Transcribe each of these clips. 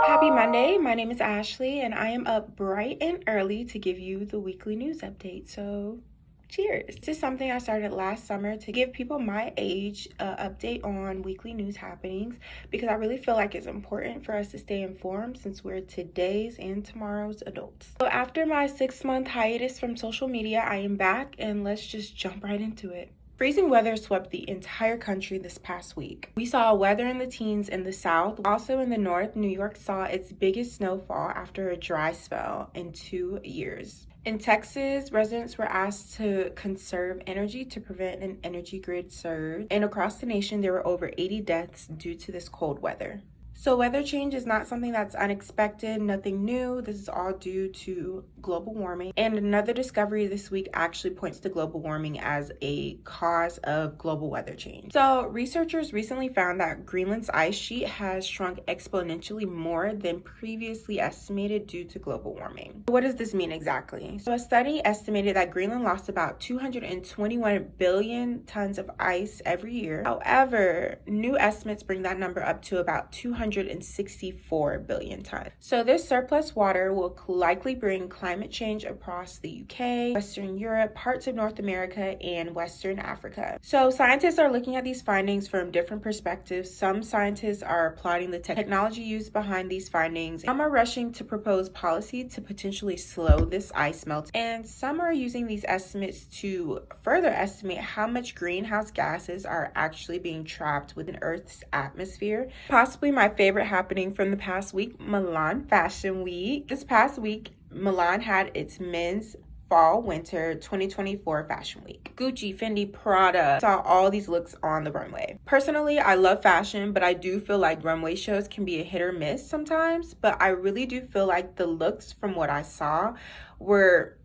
Happy Monday. My name is Ashley, and I am up bright and early to give you the weekly news update. So, cheers. This is something I started last summer to give people my age an update on weekly news happenings because I really feel like it's important for us to stay informed since we're today's and tomorrow's adults. So, after my 6-month hiatus from social media, I am back, and let's just jump right into it. Freezing weather swept the entire country this past week. We saw weather in the teens in the south. Also in the north, New York saw its biggest snowfall after a dry spell in 2 years. In Texas, residents were asked to conserve energy to prevent an energy grid surge. And across the nation, there were over 80 deaths due to this cold weather. So weather change is not something that's unexpected, nothing new. This is all due to global warming. And another discovery this week actually points to global warming as a cause of global weather change. So researchers recently found that Greenland's ice sheet has shrunk exponentially more than previously estimated due to global warming. What does this mean exactly? So a study estimated that Greenland lost about 221 billion tons of ice every year. However, new estimates bring that number up to about 264 billion tons. So this surplus water will likely bring climate change across the UK, Western Europe, parts of North America, and Western Africa. So scientists are looking at these findings from different perspectives. Some scientists are applauding the technology used behind these findings. Some are rushing to propose policy to potentially slow this ice melt. And some are using these estimates to further estimate how much greenhouse gases are actually being trapped within Earth's atmosphere. Possibly my favorite happening from the past week, Milan Fashion Week. This past week, Milan had its men's fall/winter 2024 fashion week. Gucci, Fendi, Prada, saw all these looks on the runway. Personally, I love fashion, but I do feel like runway shows can be a hit or miss sometimes. But I really do feel like the looks from what I saw were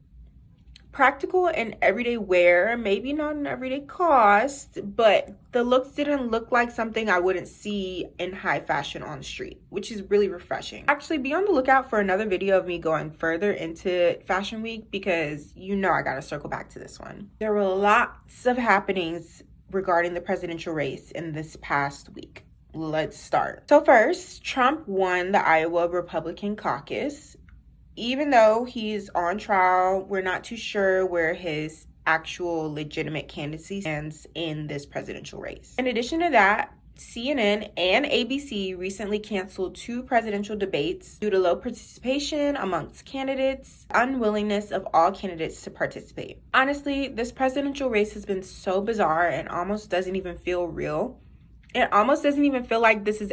practical and everyday wear, maybe not an everyday cost, but the looks didn't look like something I wouldn't see in high fashion on the street, which is really refreshing. Actually, be on the lookout for another video of me going further into Fashion Week because I gotta circle back to this one. There were lots of happenings regarding the presidential race in this past week. Let's start. So first, Trump won the Iowa Republican caucus. Even though he's on trial, we're not too sure where his actual legitimate candidacy stands in this presidential race. In addition to that, CNN and ABC recently canceled 2 presidential debates due to low participation amongst candidates, unwillingness of all candidates to participate. Honestly, this presidential race has been so bizarre and almost doesn't even feel real. It almost doesn't even feel like this is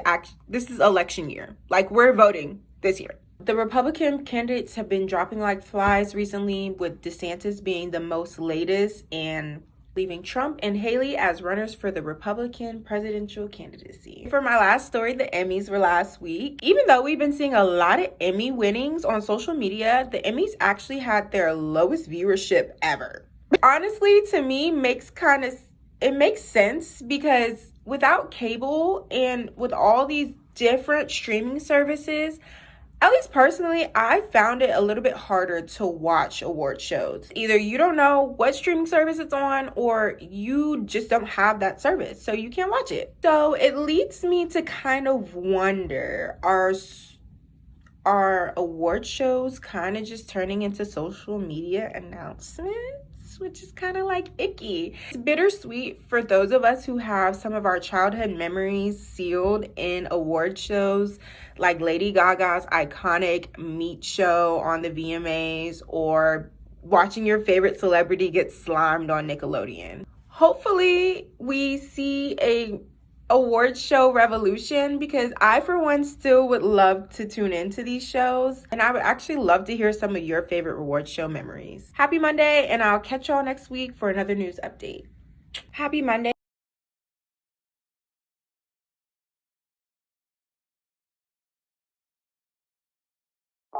election year. Like we're voting this year. The Republican candidates have been dropping like flies recently, with DeSantis being the most latest and leaving Trump and Haley as runners for the Republican presidential candidacy. For my last story, the Emmys were last week. Even though we've been seeing a lot of Emmy winnings on social media, the Emmys actually had their lowest viewership ever. Honestly, to me, it makes sense because without cable and with all these different streaming services, at least personally, I found it a little bit harder to watch award shows. Either you don't know what streaming service it's on or you just don't have that service, so you can't watch it. So it leads me to kind of wonder, are award shows kind of just turning into social media announcements? Which is kind of like icky. It's bittersweet for those of us who have some of our childhood memories sealed in award shows like Lady Gaga's iconic Meet show on the VMAs or watching your favorite celebrity get slimed on Nickelodeon. Hopefully we see a award show revolution because I, for one, still would love to tune into these shows, and I would actually love to hear some of your favorite award show memories. Happy Monday, and I'll catch y'all next week for another news update. Happy Monday.